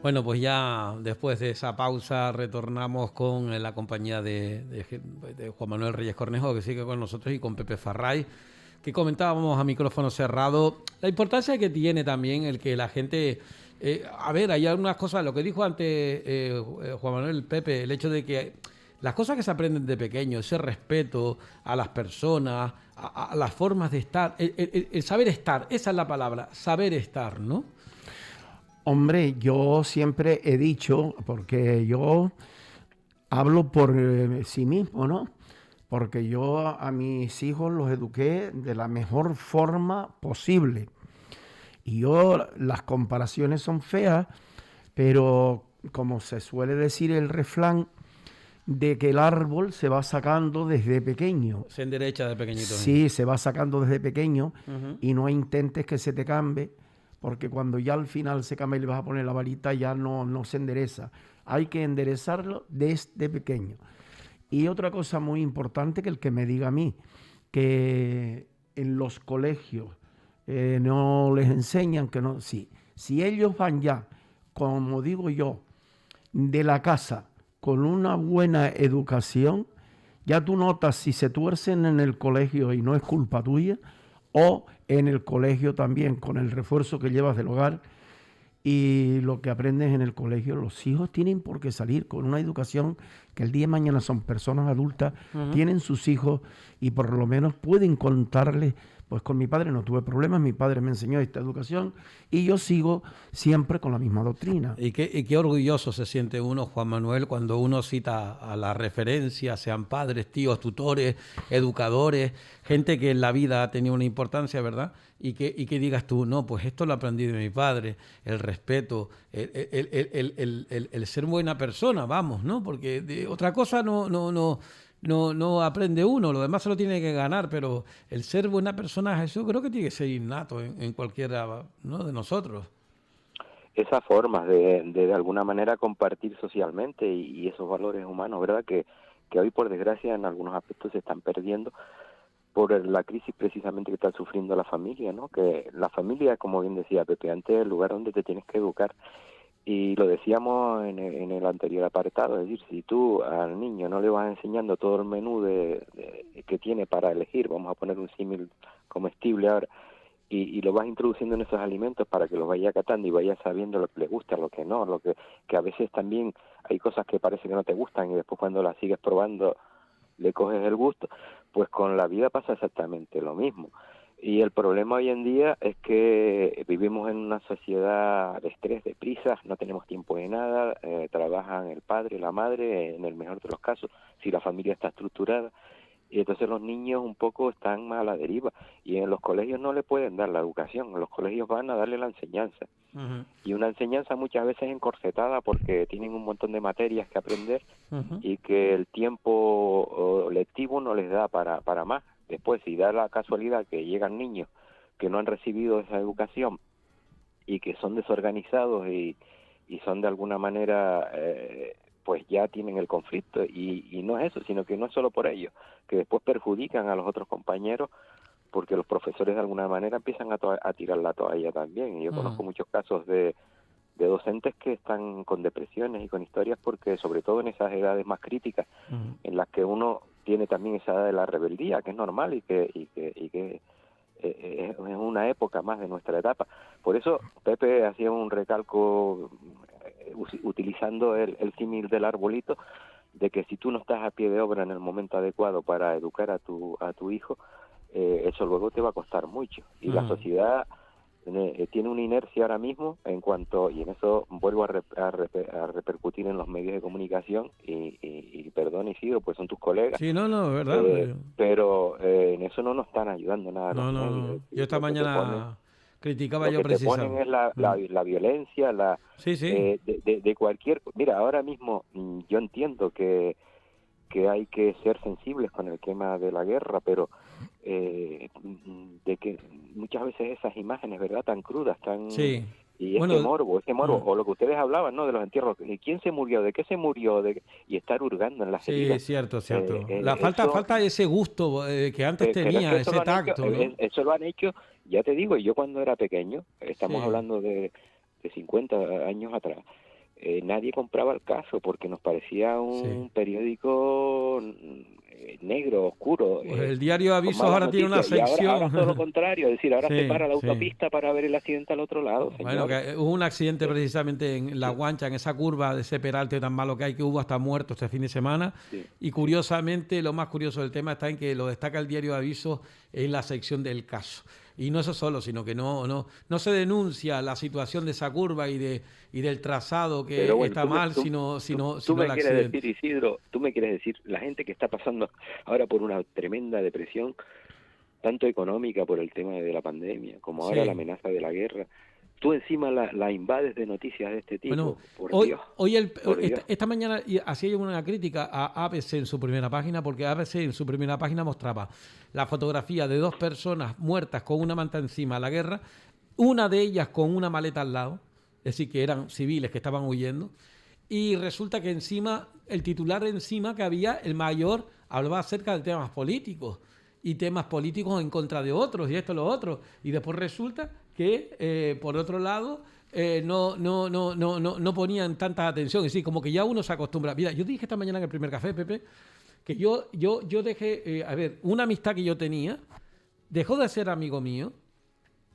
Bueno, pues ya después de esa pausa retornamos con la compañía de Juan Manuel Reyes Cornejo, que sigue con nosotros, y con Pepe Farray, que comentábamos a micrófono cerrado la importancia que tiene también el que la gente... a ver, hay algunas cosas, lo que dijo antes Juan Manuel, Pepe, el hecho de que las cosas que se aprenden de pequeño, ese respeto a las personas, a las formas de estar, el saber estar, esa es la palabra, saber estar, ¿no? Hombre, yo siempre he dicho, porque yo hablo por sí mismo, ¿no? Porque yo a mis hijos los eduqué de la mejor forma posible. Y yo, las comparaciones son feas, pero como se suele decir el refrán, de que el árbol se va sacando desde pequeño. Se enderecha de pequeñito. Sí, se va sacando desde pequeño Uh-huh. y no intentes que se te cambie, porque cuando ya al final se cambia y le vas a poner la varita, ya no se endereza. Hay que enderezarlo desde pequeño. Y otra cosa muy importante, que el que me diga a mí, que en los colegios no les enseñan, que no, sí. Si ellos van ya, como digo yo, de la casa con una buena educación, ya tú notas si se tuercen en el colegio y no es culpa tuya, o en el colegio también con el refuerzo que llevas del hogar y lo que aprendes en el colegio. Los hijos tienen por qué salir con una educación que el día de mañana son personas adultas, Uh-huh. tienen sus hijos y por lo menos pueden contarles, pues con mi padre no tuve problemas, mi padre me enseñó esta educación y yo sigo siempre con la misma doctrina. Y qué orgulloso se siente uno, Juan Manuel, cuando uno cita a las referencias, sean padres, tíos, tutores, educadores, gente que en la vida ha tenido una importancia, ¿verdad? Y que digas tú, no, pues esto lo aprendí de mi padre, el respeto, el ser buena persona, vamos, ¿no? Porque de otra cosa no aprende uno, lo demás se lo tiene que ganar, pero el ser buena persona, eso creo que tiene que ser innato en cualquiera, ¿no?, de nosotros. Esas formas de alguna manera compartir socialmente y esos valores humanos, ¿verdad? Que hoy por desgracia en algunos aspectos se están perdiendo por la crisis precisamente que está sufriendo la familia, ¿no? Que la familia, como bien decía Pepe, antes es el lugar donde te tienes que educar. Y lo decíamos en el anterior apartado, es decir, si tú al niño no le vas enseñando todo el menú que tiene para elegir, vamos a poner un símil comestible ahora, y lo vas introduciendo en esos alimentos para que los vaya catando y vaya sabiendo lo que le gusta, lo que no, que a veces también hay cosas que parece que no te gustan y después cuando las sigues probando le coges el gusto, pues con la vida pasa exactamente lo mismo. Y el problema hoy en día es que vivimos en una sociedad de estrés, de prisas, no tenemos tiempo de nada, trabajan el padre, la madre, en el mejor de los casos, si la familia está estructurada, y entonces los niños un poco están más a la deriva, y en los colegios no le pueden dar la educación, en los colegios van a darle la enseñanza, Uh-huh. y una enseñanza muchas veces encorsetada porque tienen un montón de materias que aprender, Uh-huh. y que el tiempo lectivo no les da para más. Después, si da la casualidad que llegan niños que no han recibido esa educación y que son desorganizados y son de alguna manera, pues ya tienen el conflicto, y no es eso, sino que no es solo por ello, que después perjudican a los otros compañeros porque los profesores de alguna manera empiezan a tirar la toalla también. Y yo conozco muchos casos de docentes que están con depresiones y con historias porque sobre todo en esas edades más críticas en las que uno tiene también esa edad de la rebeldía, que es normal y que es una época más de nuestra etapa. Por eso Pepe hacía un recalco utilizando el símil del arbolito, de que si tú no estás a pie de obra en el momento adecuado para educar a tu hijo, eso luego te va a costar mucho. Y la sociedad tiene una inercia ahora mismo en cuanto, y en eso vuelvo a repercutir en los medios de comunicación, y perdón Isidro, pues son tus colegas, Sí, no, es verdad. pero en eso no nos están ayudando nada los No. medios. Yo esta mañana criticaba Lo yo que te ponen es precisamente. la violencia, Sí. de cualquier... Mira, ahora mismo yo entiendo que hay que ser sensibles con el tema de la guerra, pero de que muchas veces esas imágenes, ¿verdad?, tan crudas, tan... Sí. Y Bueno, ese morbo, o lo que ustedes hablaban, ¿no?, de los entierros, ¿de quién se murió?, ¿de qué se murió?, y estar hurgando en las sí, heridas. cierto. Eso, Falta ese gusto que antes pero es que tenía, eso ese lo han hecho, tacto, ¿no? eso lo han hecho, ya te digo, yo cuando era pequeño, estamos Sí. hablando de 50 años atrás, nadie compraba el caso porque nos parecía un periódico negro, oscuro. Pues el diario Avisos ahora tiene una sección. Y ahora todo lo contrario, es decir, ahora se para la autopista para ver el accidente al otro lado. Bueno, que hubo un accidente precisamente en La Guancha, en esa curva de ese peralte tan malo que hay, que hubo hasta muertos este fin de semana. Sí. Y curiosamente, lo más curioso del tema está en que lo destaca el diario Avisos en la sección del caso. Y no eso solo, sino que no se denuncia la situación de esa curva y del trazado que está mal, sino tú el me quieres decir, Isidro, tú me quieres decir, la gente que está pasando ahora por una tremenda depresión, tanto económica por el tema de la pandemia, como ahora la amenaza de la guerra, tú encima la invades de noticias de este tipo. Bueno, por Dios. Esta mañana hacía yo una crítica a ABC en su primera página, porque ABC en su primera página mostraba la fotografía de 2 personas muertas con una manta encima a la guerra, una de ellas con una maleta al lado, es decir, que eran civiles que estaban huyendo, y resulta que encima, el titular encima que había, el mayor, hablaba acerca de temas políticos, y temas políticos en contra de otros, y esto, lo otro, y después resulta que, por otro lado, no ponían tanta atención, es decir, como que ya uno se acostumbra. Mira, yo dije esta mañana en el primer café, Pepe, que yo dejé, una amistad que yo tenía, dejó de ser amigo mío,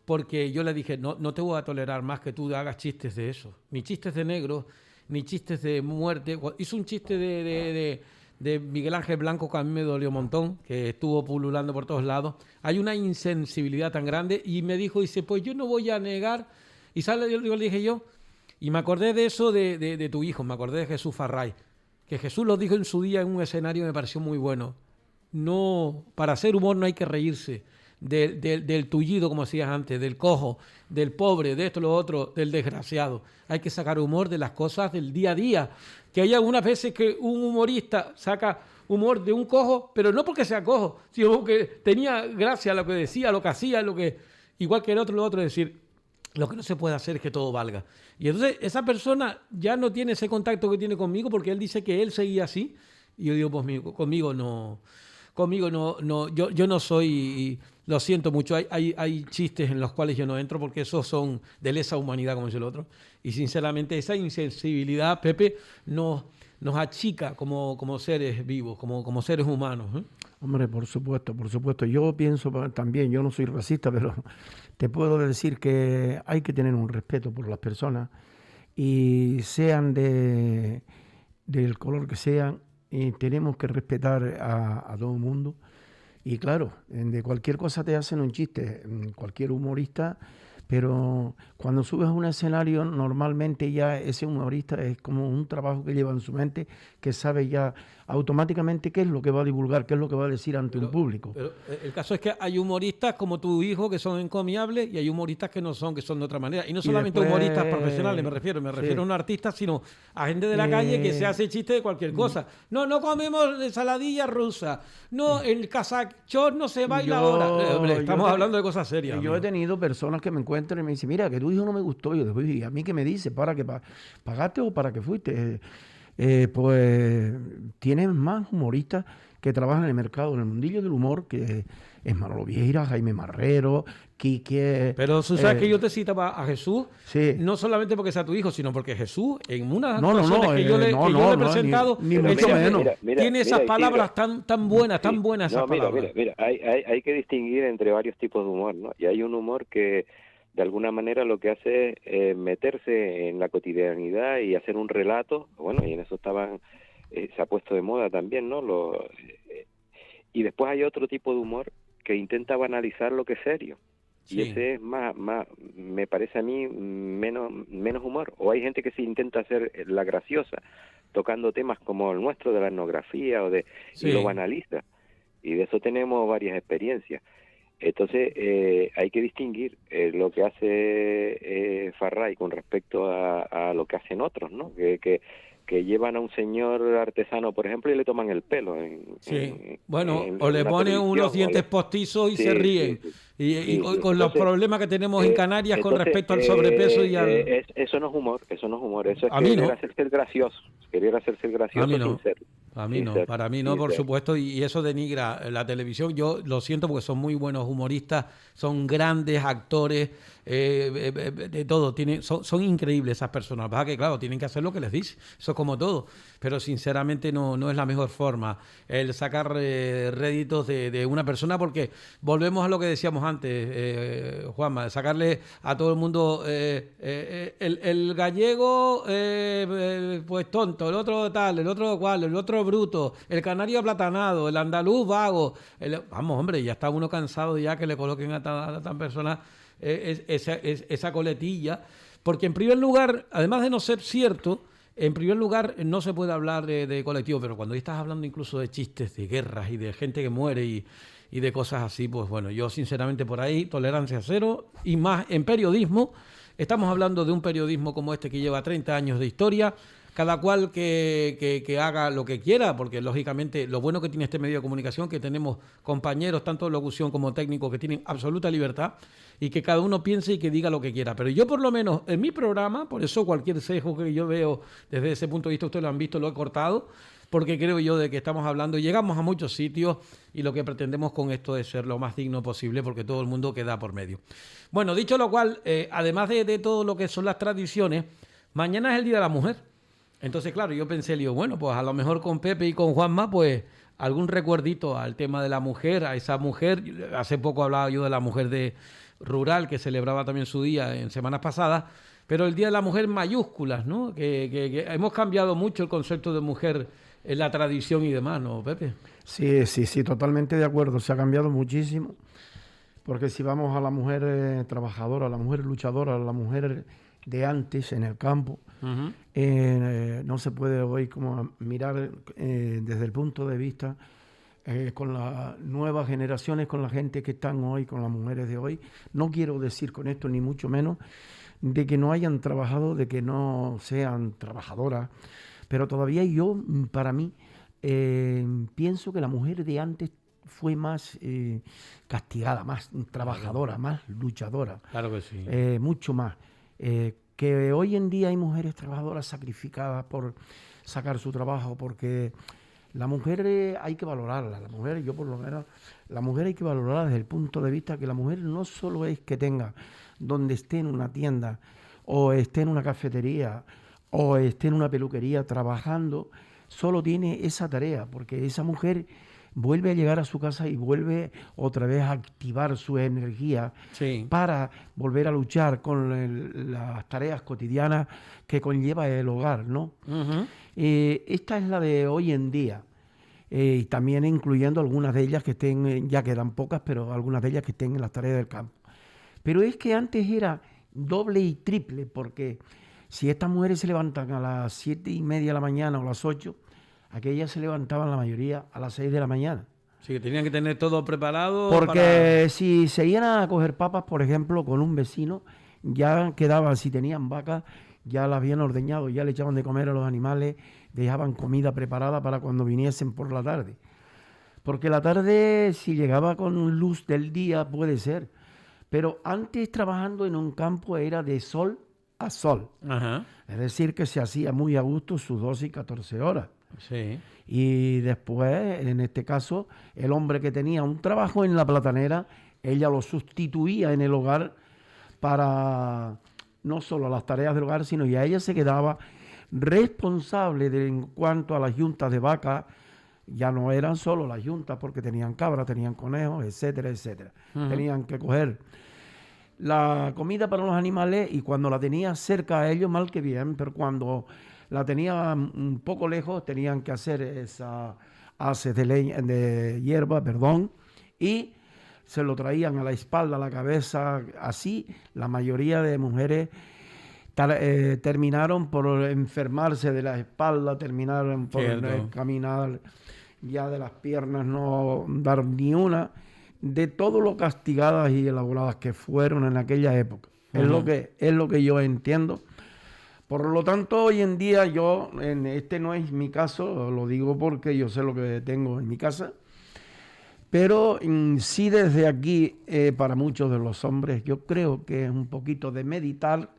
porque yo le dije, no te voy a tolerar más que tú hagas chistes de eso, ni chistes de negros, ni chistes de muerte. Hizo un chiste de Miguel Ángel Blanco que a mí me dolió un montón, que estuvo pululando por todos lados. Hay una insensibilidad tan grande, y me dice, pues yo no voy a negar, y sale, yo le dije yo, y me acordé de eso de tu hijo, me acordé de Jesús Farray, que Jesús lo dijo en su día en un escenario y me pareció muy bueno. No, para hacer humor no hay que reírse del tullido, como decías antes, del cojo, del pobre, de esto, lo otro, del desgraciado. Hay que sacar humor de las cosas del día a día. Que hay algunas veces que un humorista saca humor de un cojo, pero no porque sea cojo, sino porque tenía gracia lo que decía, lo que hacía, igual que el otro, lo otro, es decir, lo que no se puede hacer es que todo valga. Y entonces esa persona ya no tiene ese contacto que tiene conmigo, porque él dice que él seguía así, y yo digo, pues conmigo no, yo no soy, lo siento mucho, hay chistes en los cuales yo no entro, porque esos son de lesa humanidad, como dice el otro, y sinceramente esa insensibilidad, Pepe, nos achica como seres vivos, como seres humanos, ¿eh? Hombre, por supuesto. Yo pienso también, yo no soy racista, pero te puedo decir que hay que tener un respeto por las personas, y sean del color que sean, tenemos que respetar a todo el mundo. Y claro, de cualquier cosa te hacen un chiste, cualquier humorista, pero cuando subes a un escenario, normalmente ya ese humorista es como un trabajo que lleva en su mente, que sabe ya automáticamente qué es lo que va a divulgar, qué es lo que va a decir ante un público. Pero el caso es que hay humoristas como tu hijo que son encomiables, y hay humoristas que no son, que son de otra manera. Y no solamente después, humoristas profesionales, me refiero a un artista, sino a gente de la calle que se hace chiste de cualquier cosa. No comemos ensaladilla rusa. No, el casachón no se baila ahora. Estamos hablando de cosas serias. Yo he tenido personas que me encuentran y me dicen, mira, que tu hijo no me gustó. Y yo después, ¿y a mí qué me dice? ¿Para qué pagaste o para qué fuiste? Pues tienes más humoristas que trabajan en el mercado, en el mundillo del humor, que es Manolo Vieira, Jaime Marrero, Quique... Pero tú sabes que yo te citaba a Jesús, sí, no solamente porque sea tu hijo, sino porque Jesús, en unas actuaciones que yo le he presentado, ni mucho menos. Tiene esas palabras tan buenas, tan buenas esas palabras. Mira, hay que distinguir entre varios tipos de humor, ¿no? Y hay un humor que de alguna manera lo que hace es meterse en la cotidianidad y hacer un relato, bueno, y en eso se ha puesto de moda también, ¿no? Y después hay otro tipo de humor que intenta banalizar lo que es serio. Sí. Y ese es más, me parece a mí, menos humor. O hay gente que se intenta hacer la graciosa, tocando temas como el nuestro de la etnografía y lo banaliza. Y de eso tenemos varias experiencias. Entonces hay que distinguir lo que hace Farray con respecto a lo que hacen otros, ¿no? Que llevan a un señor artesano, por ejemplo, y le toman el pelo. O le ponen unos dientes postizos y se ríen. Y con los problemas que tenemos en Canarias con respecto al sobrepeso y al... Eso no es humor, eso es a mí querer hacerse el gracioso. Querer hacerse el gracioso sin ser. A mí no, para mí no, por supuesto, y eso denigra la televisión. Yo lo siento porque son muy buenos humoristas, son grandes actores, de todo. Son increíbles esas personas. Pasa que, claro, tienen que hacer lo que les dice. Eso es como todo. Pero sinceramente no es la mejor forma el sacar réditos de una persona, porque volvemos a lo que decíamos antes, Juanma, sacarle a todo el mundo el gallego pues tonto, el otro tal, el otro cual, el otro bruto, el canario aplatanado, el andaluz vago. Vamos, hombre, ya está uno cansado ya que le coloquen a tan persona esa coletilla, porque en primer lugar, además de no ser cierto, en primer lugar no se puede hablar de colectivo, pero cuando estás hablando incluso de chistes, de guerras y de gente que muere y de cosas así, pues bueno, yo sinceramente por ahí, tolerancia cero, y más en periodismo. Estamos hablando de un periodismo como este que lleva 30 años de historia, cada cual que haga lo que quiera, porque lógicamente lo bueno que tiene este medio de comunicación, que tenemos compañeros, tanto de locución como técnicos, que tienen absoluta libertad y que cada uno piense y que diga lo que quiera. Pero yo por lo menos en mi programa, por eso cualquier sesgo que yo veo desde ese punto de vista, ustedes lo han visto, lo he cortado, porque creo yo de que estamos hablando, llegamos a muchos sitios y lo que pretendemos con esto es ser lo más digno posible, porque todo el mundo queda por medio. Bueno, dicho lo cual, además de todo lo que son las tradiciones, mañana es el Día de la Mujer. Entonces, claro, yo pensé, bueno, pues a lo mejor con Pepe y con Juanma, pues algún recuerdito al tema de la mujer, a esa mujer. Hace poco hablaba yo de la mujer de rural, que celebraba también su día en semanas pasadas, pero el Día de la Mujer en mayúsculas, ¿no? Que hemos cambiado mucho el concepto de mujer en la tradición y demás, ¿no, Pepe? Sí, totalmente de acuerdo. Se ha cambiado muchísimo, porque si vamos a la mujer trabajadora, a la mujer luchadora, a la mujer de antes en el campo, no se puede hoy como mirar desde el punto de vista con las nuevas generaciones, con la gente que están hoy, con las mujeres de hoy. No quiero decir con esto ni mucho menos de que no hayan trabajado, de que no sean trabajadoras, pero todavía yo, para mí, pienso que la mujer de antes fue más castigada, más trabajadora, más luchadora. Claro que sí. Mucho más. Que hoy en día hay mujeres trabajadoras sacrificadas por sacar su trabajo, porque la mujer hay que valorarla. La mujer, yo por lo menos, la mujer hay que valorarla desde el punto de vista que la mujer no solo es que tenga donde esté en una tienda, o esté en una cafetería, o esté en una peluquería trabajando, solo tiene esa tarea, porque esa mujer vuelve a llegar a su casa y vuelve otra vez a activar su energía para volver a luchar con las tareas cotidianas que conlleva el hogar, ¿no? Esta es la de hoy en día, y también incluyendo algunas de ellas que estén, ya quedan pocas, pero algunas de ellas que estén en las tareas del campo. Pero es que antes era doble y triple, porque si estas mujeres se levantan a las 7:30 de la mañana o a las 8, aquellas se levantaban la mayoría a las 6 de la mañana. Sí, que tenían que tener todo preparado. Porque si se iban a coger papas, por ejemplo, con un vecino, ya quedaban, si tenían vacas, ya las habían ordeñado, ya le echaban de comer a los animales, dejaban comida preparada para cuando viniesen por la tarde. Porque la tarde, si llegaba con luz del día, puede ser. Pero antes trabajando en un campo era de sol a sol. Ajá. Es decir, que se hacía muy a gusto sus 12 y 14 horas. Sí. Y después, en este caso, el hombre que tenía un trabajo en la platanera, ella lo sustituía en el hogar para no solo las tareas del hogar, sino ya ella se quedaba responsable en cuanto a las yuntas de vaca. Ya no eran solo las yuntas, porque tenían cabras, tenían conejos, etcétera, etcétera. Tenían que coger la comida para los animales, y cuando la tenía cerca a ellos, mal que bien, pero cuando la tenía un poco lejos, tenían que hacer esa haces de hierba, y se lo traían a la espalda, a la cabeza. Así la mayoría de mujeres terminaron por enfermarse de la espalda, terminaron por caminar ya de las piernas, no dar ni una, de todo lo castigadas y elaboradas que fueron en aquella época. Es lo que yo entiendo. Por lo tanto, hoy en día este no es mi caso, lo digo porque yo sé lo que tengo en mi casa, pero sí desde aquí, para muchos de los hombres, yo creo que es un poquito de meditar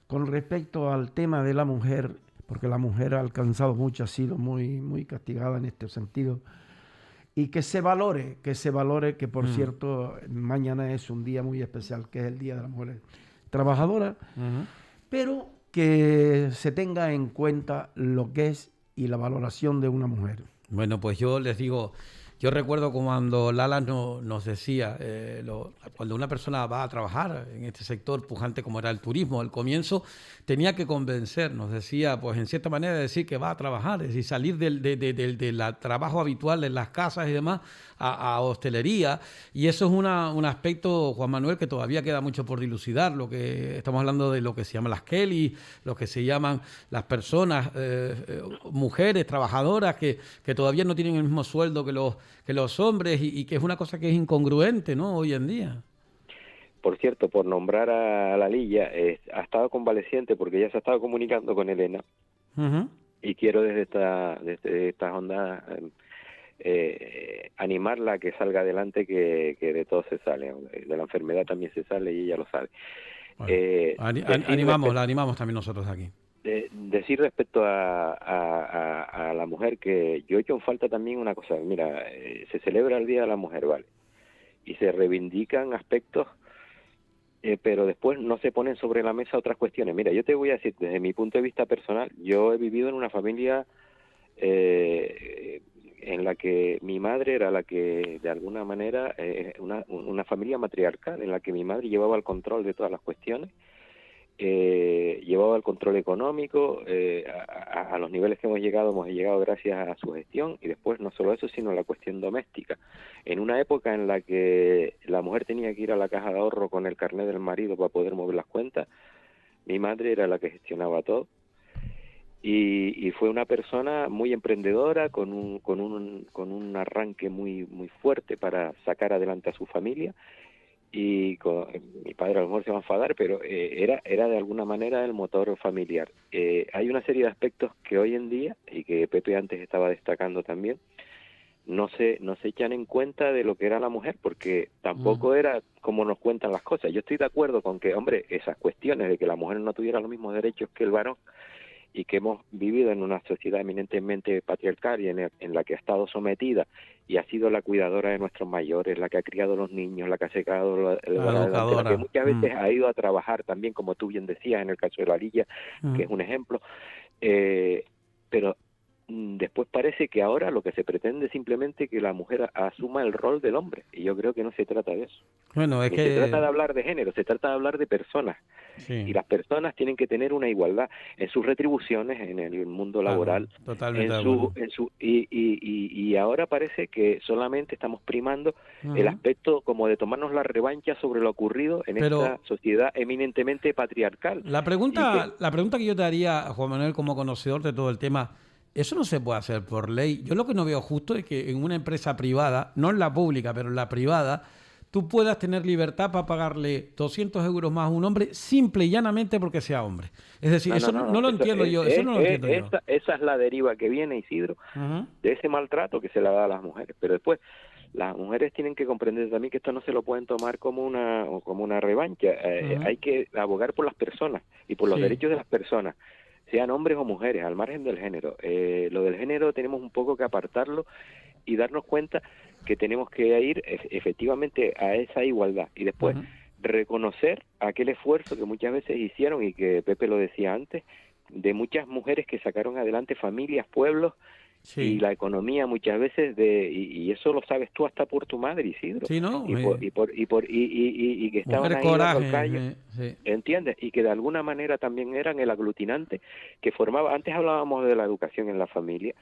con respecto al tema de la mujer, porque la mujer ha alcanzado mucho, ha sido muy, muy castigada en este sentido. y que se valore, que por cierto, mañana es un día muy especial, que es el Día de la Mujer Trabajadora, pero que se tenga en cuenta lo que es y la valoración de una mujer. Bueno, pues yo les digo, yo recuerdo cuando Lala nos decía, cuando una persona va a trabajar en este sector pujante como era el turismo, al comienzo tenía que convencer, nos decía, pues en cierta manera decir que va a trabajar, es decir, salir del trabajo habitual en las casas y demás a hostelería, y eso es un aspecto, Juan Manuel, que todavía queda mucho por dilucidar, lo que estamos hablando de lo que se llaman las Kelly, lo que se llaman las personas, mujeres, trabajadoras, que todavía no tienen el mismo sueldo que los hombres y que es una cosa que es incongruente, ¿no? Hoy en día. Por cierto, por nombrar a la Lilla, ha estado convaleciente porque ya se ha estado comunicando con Elena y quiero desde estas ondas animarla a que salga adelante, que de todo se sale, de la enfermedad también se sale y ella lo sabe. Bueno, la animamos también nosotros aquí. Decir respecto a la mujer que yo he hecho en falta también una cosa, mira, se celebra el Día de la Mujer, ¿vale? Y se reivindican aspectos, pero después no se ponen sobre la mesa otras cuestiones. Mira, yo te voy a decir, desde mi punto de vista personal, yo he vivido en una familia en la que mi madre era la que, de alguna manera, una familia matriarcal, en la que mi madre llevaba el control de todas las cuestiones, llevaba el control económico, a los niveles que hemos llegado gracias a su gestión, y después no solo eso, sino la cuestión doméstica. En una época en la que la mujer tenía que ir a la caja de ahorro con el carnet del marido para poder mover las cuentas, mi madre era la que gestionaba todo. Y fue una persona muy emprendedora, con un arranque muy fuerte para sacar adelante a su familia. Y mi padre a lo mejor se va a enfadar, pero era de alguna manera el motor familiar. Hay una serie de aspectos que hoy en día, y que Pepe antes estaba destacando también, no se echan en cuenta de lo que era la mujer, porque tampoco era como nos cuentan las cosas. Yo estoy de acuerdo con que, hombre, esas cuestiones de que la mujer no tuviera los mismos derechos que el varón, y que hemos vivido en una sociedad eminentemente patriarcal y en la que ha estado sometida y ha sido la cuidadora de nuestros mayores, la que ha criado a los niños, la que ha secado la que muchas veces ha ido a trabajar también, como tú bien decías, en el caso de la Lilla, que es un ejemplo, pero después parece que ahora lo que se pretende es simplemente que la mujer asuma el rol del hombre, y yo creo que no se trata de eso. Bueno, es Ni que se trata de hablar de género, se trata de hablar de personas. sí. Y las personas tienen que tener una igualdad en sus retribuciones, en el mundo laboral, totalmente y ahora parece que solamente estamos primando el aspecto como de tomarnos la revancha sobre lo ocurrido en esta sociedad eminentemente patriarcal. La pregunta que yo te haría, Juan Manuel, como conocedor de todo el tema, eso no se puede hacer por ley. Yo lo que no veo justo es que en una empresa privada, no en la pública, pero en la privada, tú puedas tener libertad para pagarle 200 euros más a un hombre simple y llanamente porque sea hombre. Es decir, no lo entiendo yo. Esa es la deriva que viene, Isidro, de ese maltrato que se le da a las mujeres. Pero después, las mujeres tienen que comprender también que esto no se lo pueden tomar como una revancha. Hay que abogar por las personas y por los derechos de las personas, sean hombres o mujeres, al margen del género. Lo del género tenemos un poco que apartarlo y darnos cuenta que tenemos que ir efectivamente a esa igualdad, y después reconocer aquel esfuerzo que muchas veces hicieron, y que Pepe lo decía antes, de muchas mujeres que sacaron adelante familias, pueblos, y la economía muchas veces y eso lo sabes tú hasta por tu madre, Isidro. Sí, ¿no? Y que estaban ahí dando el callo, ¿entiendes? Y que de alguna manera también eran el aglutinante que formaba. Antes hablábamos de la educación en la familia,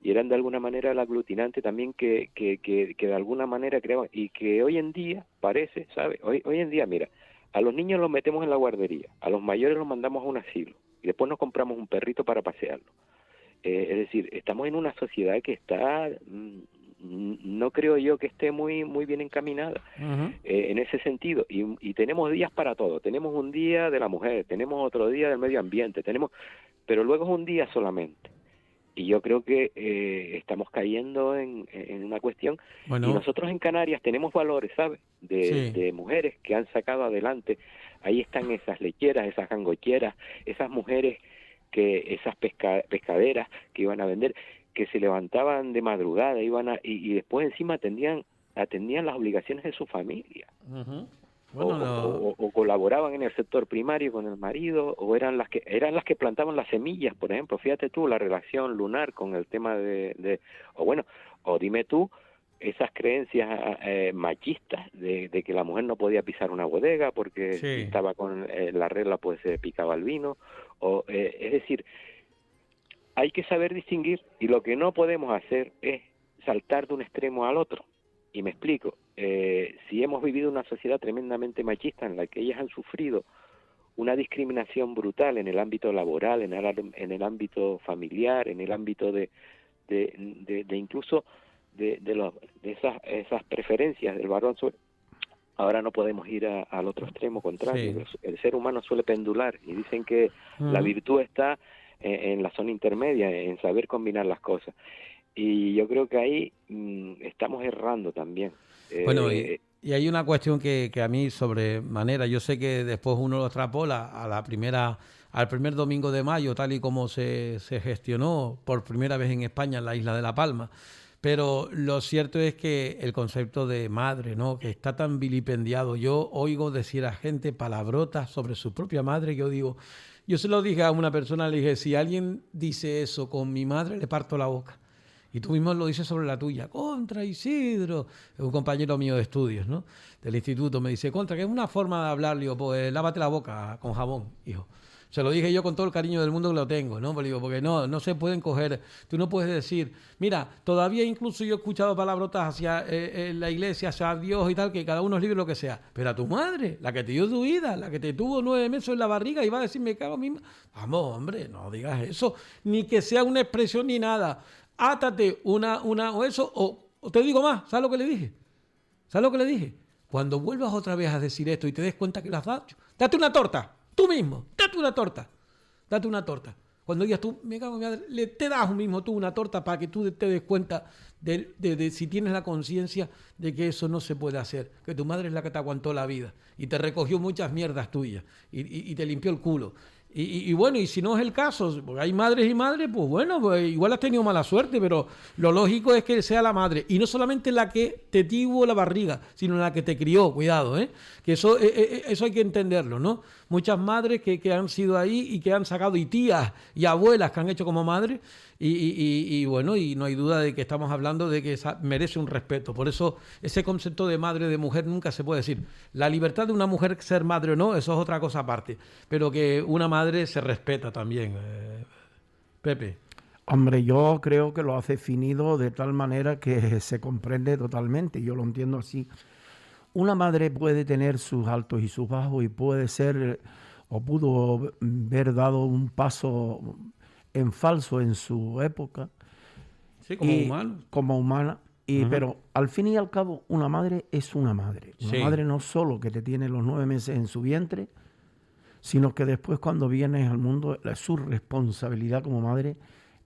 y eran de alguna manera el aglutinante también que de alguna manera creaban, y que hoy en día parece, ¿sabes? Hoy en día, mira, a los niños los metemos en la guardería, a los mayores los mandamos a un asilo, y después nos compramos un perrito para pasearlo. Es decir, estamos en una sociedad que está, no creo yo que esté muy bien encaminada en ese sentido, y tenemos días para todo. Tenemos un día de la mujer, tenemos otro día del medio ambiente, pero luego es un día solamente. Y yo creo que estamos cayendo en una cuestión, y nosotros en Canarias tenemos valores, ¿sabes? De mujeres que han sacado adelante. Ahí están esas lecheras, esas gangocheras, esas mujeres, esas pescaderas que iban a vender, que se levantaban de madrugada, y después encima atendían las obligaciones de su familia. Ujú. O, Bueno, no. o colaboraban en el sector primario con el marido, o eran las que plantaban las semillas, por ejemplo. Fíjate tú la relación lunar con el tema o dime tú, esas creencias machistas de que la mujer no podía pisar una bodega porque Sí. si estaba con la regla pues se picaba el vino, es decir, hay que saber distinguir, y lo que no podemos hacer es saltar de un extremo al otro. Y me explico, si hemos vivido una sociedad tremendamente machista en la que ellas han sufrido una discriminación brutal en el ámbito laboral, en el ámbito familiar, en el ámbito de incluso de esas preferencias del varón ahora no podemos ir al otro extremo contrario. Sí. El ser humano suele pendular, y dicen que la virtud está en la zona intermedia, en saber combinar las cosas. Y yo creo que ahí estamos errando también. Bueno, y hay una cuestión que a mí sobremanera, yo sé que después uno lo extrapola al primer domingo de mayo, tal y como se gestionó por primera vez en España en la isla de La Palma. Pero lo cierto es que el concepto de madre, ¿no?, que está tan vilipendiado. Yo oigo decir a gente palabrotas sobre su propia madre. Yo se lo dije a una persona, le dije, si alguien dice eso con mi madre, le parto la boca. Y tú mismo lo dices sobre la tuya. Contra, Isidro, un compañero mío de estudios, ¿no?, del instituto, me dice, contra, que es una forma de hablar. Le digo, pues lávate la boca con jabón, hijo. Se lo dije yo con todo el cariño del mundo que lo tengo, ¿no? Porque no se pueden coger. Tú no puedes decir, mira, todavía incluso yo he escuchado palabrotas hacia la iglesia, hacia Dios y tal, que cada uno es libre lo que sea. Pero a tu madre, la que te dio tu vida, la que te tuvo 9 meses en la barriga, y va a decir, me cago en mi... Vamos, hombre, no digas eso. Ni que sea una expresión ni nada. Átate o eso, o te digo más, ¿sabes lo que le dije? ¿Sabes lo que le dije? Cuando vuelvas otra vez a decir esto y te des cuenta que lo has dado, date una torta. Tú mismo, date una torta. Date una torta. Cuando digas tú, me cago en mi madre, te das mismo tú una torta para que tú te des cuenta de si tienes la conciencia de que eso no se puede hacer. Que tu madre es la que te aguantó la vida y te recogió muchas mierdas tuyas y te limpió el culo. Y bueno, y si no es el caso, porque hay madres y madres, pues bueno, pues igual has tenido mala suerte, pero lo lógico es que sea la madre. Y no solamente la que te tuvo la barriga, sino la que te crió, cuidado, ¿eh? Que eso hay que entenderlo, ¿no? Muchas madres que han sido ahí y que han sacado, y tías y abuelas que han hecho como madres, y bueno, y no hay duda de que estamos hablando de que merece un respeto. Por eso ese concepto de madre, de mujer, nunca se puede decir. La libertad de una mujer ser madre o no, eso es otra cosa aparte, pero que una madre se respeta también. Pepe. Hombre, yo creo que lo has definido de tal manera que se comprende totalmente, yo lo entiendo así. Una madre puede tener sus altos y sus bajos, y puede ser o pudo haber dado un paso en falso en su época. Sí, como humano. Como humana. Pero al fin y al cabo, una madre es una madre. Una madre no solo que te tiene los 9 meses en su vientre, sino que después, cuando vienes al mundo, su responsabilidad como madre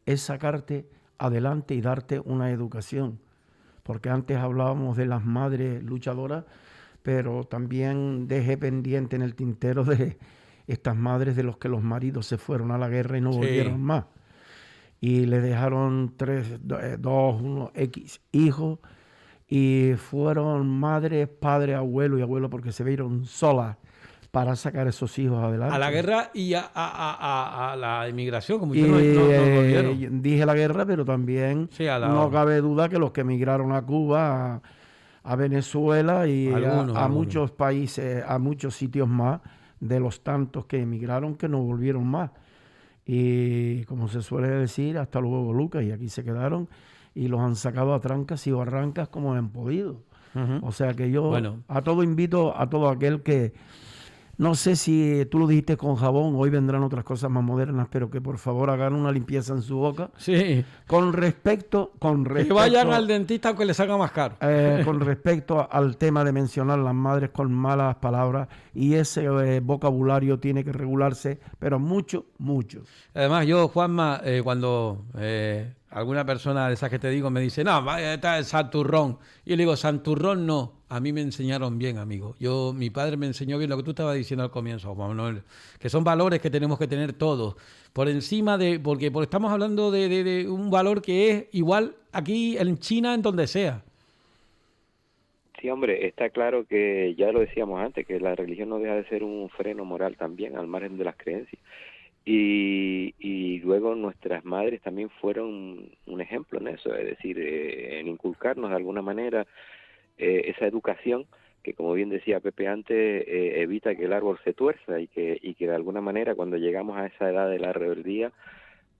es sacarte adelante y darte una educación. Porque antes hablábamos de las madres luchadoras, pero también dejé pendiente en el tintero de estas madres de los que los maridos se fueron a la guerra y no volvieron más. Y le dejaron 2, 1 hijos, y fueron madres, padres, abuelo y abuela, porque se vieron solas para sacar esos hijos adelante. A la guerra y a la inmigración, como no volvieron. Dije la guerra, pero también no cabe duda que los que emigraron a Cuba, a Venezuela y a muchos países, a muchos sitios más, de los tantos que emigraron, que no volvieron más. Y como se suele decir, hasta luego, Lucas, y aquí se quedaron y los han sacado a trancas y barrancas como han podido. O sea que yo a todo invito a todo aquel que, no sé si tú lo dijiste con jabón, hoy vendrán otras cosas más modernas, pero que por favor hagan una limpieza en su boca. Sí. Con respecto que vayan al dentista aunque les haga más caro. Con respecto al tema de mencionar las madres con malas palabras, y ese vocabulario tiene que regularse, pero mucho, mucho. Además, yo, Juanma, cuando alguna persona de esas que te digo me dice, no, está el santurrón. Y yo le digo, santurrón no. A mí me enseñaron bien, amigo. Mi padre me enseñó bien lo que tú estabas diciendo al comienzo, Juan Manuel, que son valores que tenemos que tener todos. Por encima porque estamos hablando de un valor que es igual aquí en China, en donde sea. Sí, hombre, está claro que ya lo decíamos antes, que la religión no deja de ser un freno moral también, al margen de las creencias. Y luego nuestras madres también fueron un ejemplo en eso, es decir, en inculcarnos de alguna manera esa educación que, como bien decía Pepe antes, evita que el árbol se tuerza y que de alguna manera cuando llegamos a esa edad de la rebeldía,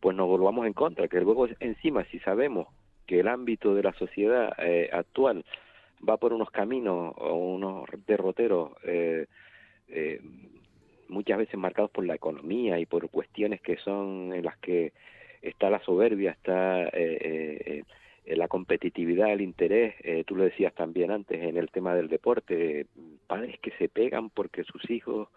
pues nos volvamos en contra, que luego encima si sabemos que el ámbito de la sociedad actual va por unos caminos o unos derroteros muchas veces marcados por la economía y por cuestiones que son en las que está la soberbia, está la competitividad, el interés, tú lo decías también antes en el tema del deporte, padres que se pegan porque sus hijos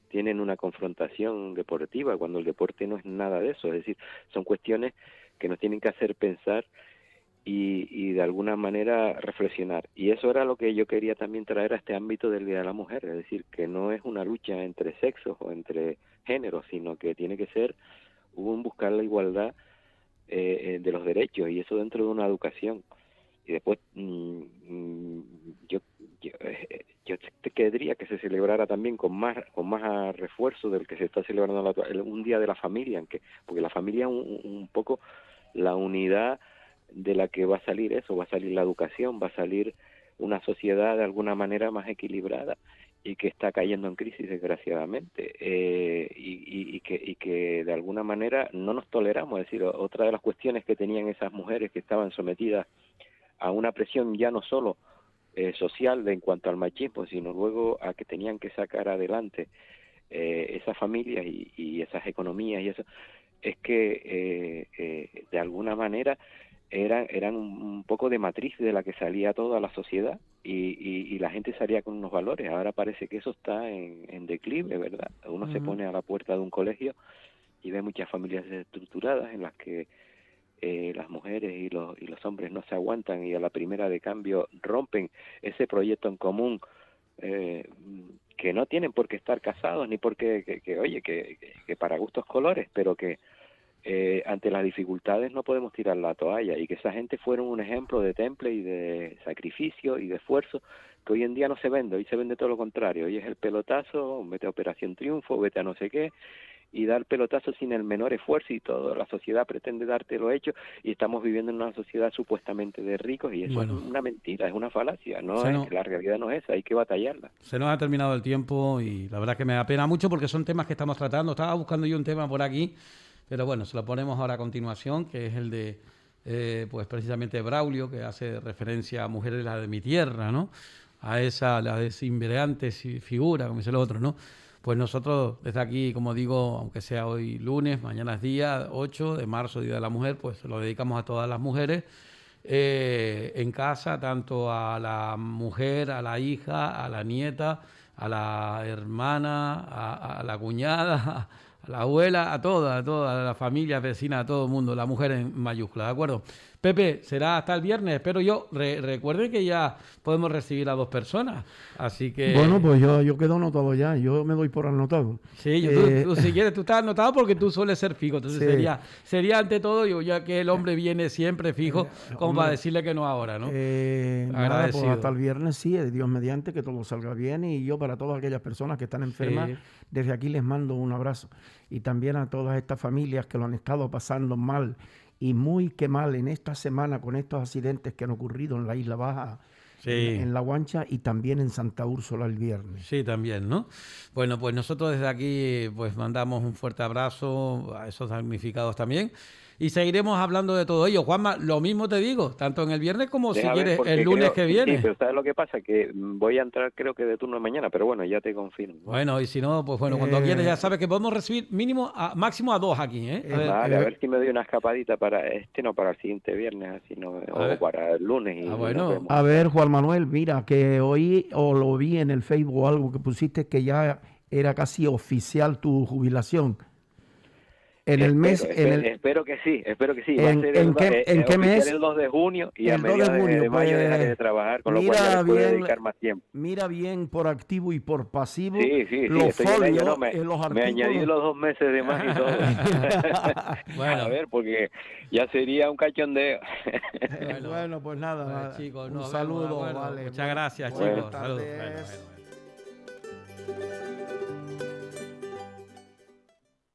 tienen una confrontación deportiva cuando el deporte no es nada de eso, es decir, son cuestiones que nos tienen que hacer pensar y de alguna manera reflexionar. Y eso era lo que yo quería también traer a este ámbito del Día de la Mujer, es decir, que no es una lucha entre sexos o entre géneros, sino que tiene que ser un buscar la igualdad de los derechos, y eso dentro de una educación. Y después yo te querría que se celebrara también con más refuerzo del que se está celebrando un día de la familia, porque la familia es un poco la unidad de la que va a salir eso, va a salir la educación, va a salir una sociedad de alguna manera más equilibrada y que está cayendo en crisis desgraciadamente, y que de alguna manera no nos toleramos. Es decir, otra de las cuestiones que tenían esas mujeres que estaban sometidas a una presión ya no solo social en cuanto al machismo, sino luego a que tenían que sacar adelante esas familias y esas economías y eso, es que de alguna manera eran un poco de matriz de la que salía toda la sociedad y la gente salía con unos valores. Ahora parece que eso está en declive, ¿verdad? Uno se pone a la puerta de un colegio y ve muchas familias desestructuradas en las que las mujeres y los hombres no se aguantan y a la primera de cambio rompen ese proyecto en común, que no tienen por qué estar casados ni por qué, que para gustos colores, pero que ante las dificultades no podemos tirar la toalla, y que esa gente fueron un ejemplo de temple y de sacrificio y de esfuerzo que hoy en día no se vende. Hoy se vende todo lo contrario, hoy es el pelotazo, vete a Operación Triunfo, vete a no sé qué, y dar pelotazo sin el menor esfuerzo, y toda la sociedad pretende darte lo hecho, y estamos viviendo en una sociedad supuestamente de ricos, y eso es una mentira, es una falacia, la realidad no es esa, hay que batallarla. Se nos ha terminado el tiempo y la verdad es que me da pena mucho porque son temas que estamos tratando. Estaba buscando yo un tema por aquí, pero bueno, se lo ponemos ahora a continuación, que es el de, pues precisamente Braulio, que hace referencia a mujeres de la de mi tierra, ¿no? A esa, la desinvibrante figura, como dice el otro, ¿no? Pues nosotros desde aquí, como digo, aunque sea hoy lunes, mañana es día 8 de marzo, Día de la Mujer, pues lo dedicamos a todas las mujeres en casa, tanto a la mujer, a la hija, a la nieta, a la hermana, a la cuñada, a la abuela, a toda la familia, vecina, a todo el mundo, la mujer en mayúscula, ¿de acuerdo? Pepe, será hasta el viernes, espero yo. Recuerde que ya podemos recibir a 2 personas, así que... Bueno, pues yo quedo anotado ya, yo me doy por anotado. Sí, tú, si quieres, tú estás anotado porque tú sueles ser fijo, entonces sí. sería ante todo, yo ya que el hombre viene siempre fijo, como para decirle que no ahora, ¿no? Nada, pues hasta el viernes sí, Dios mediante, que todo salga bien, y yo para todas aquellas personas que están enfermas, desde aquí les mando un abrazo, y también a todas estas familias que lo han estado pasando mal, y muy que mal en esta semana con estos accidentes que han ocurrido en la Isla Baja, en La Guancha, y también en Santa Úrsula el viernes. Sí, también, ¿no? Bueno, pues nosotros desde aquí pues mandamos un fuerte abrazo a esos damnificados también. Y seguiremos hablando de todo ello. Juanma, lo mismo te digo, tanto en el viernes como si quieres el lunes que viene. Sí, pero ¿sabes lo que pasa? Que voy a entrar creo que de turno de mañana, pero bueno, ya te confirmo. Bueno, y si no, pues bueno, cuando quieres ya sabes que podemos recibir máximo a 2 aquí, ¿eh? A ver si me doy una escapadita para para el siguiente viernes, así o para el lunes. Y bueno. A ver, Juan Manuel, mira, que hoy o lo vi en el Facebook o algo que pusiste que ya era casi oficial tu jubilación. En el mes... Espero que sí. Va a ser ¿En qué mes? el 2 de junio y a El 2 de mediados junio, de mayo pues, dejaré de trabajar, con lo cual mira ya le puedo bien, dedicar más tiempo. Mira bien por activo y por pasivo Sí, los estoy en ello, folios, no, los me añadí artículos. los 2 meses de más y todo. Bueno. A ver, porque ya sería un cachondeo. Bueno, pues nada, Chicos, un nos vemos, saludo, de acuerdo. vale. Muchas gracias, buenas chicos. Saludos. tardes. Bueno.